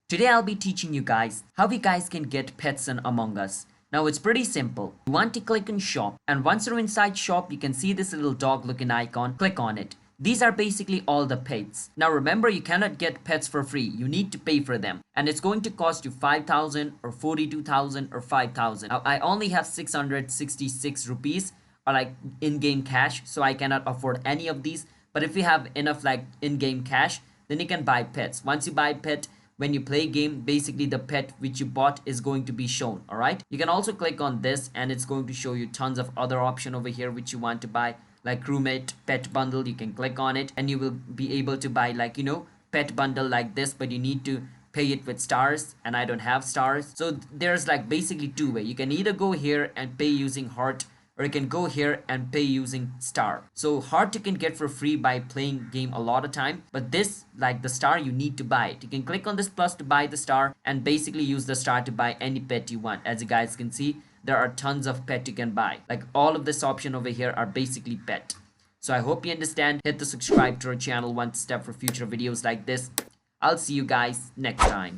Today I'll be teaching you guys how you guys can get pets in Among Us. Now it's pretty simple. You want to click on shop, and once you're inside shop you can see this little dog looking icon. Click on it. These are basically all the pets. Now remember, you cannot get pets for free. You need to pay for them. And it's going to cost you 5,000 or 42,000 or 5,000. Now I only have 666 rupees or like in-game cash, so I cannot afford any of these. But if you have enough like in-game cash, then you can buy pets. Once you buy pet, when you play game, basically the pet which you bought is going to be shown. All right, you can also click on this and it's going to show you tons of other option over here which you want to buy, like crewmate pet bundle. You can click on it and you will be able to buy, like, pet bundle like this, but you need to pay it with stars, and I don't have stars. So there's like basically two way. You can either go here and pay using heart, or you can go here and pay using star. So heart you can get for free by playing game a lot of time, but this, like the star, you need to buy it. You can click on this plus to buy the star and basically use the star to buy any pet you want. As you guys can see, there are tons of pet you can buy. Like all of this option over here are basically pet. So I hope you understand. Hit the subscribe to our channel one step for future videos like this. I'll see you guys next time.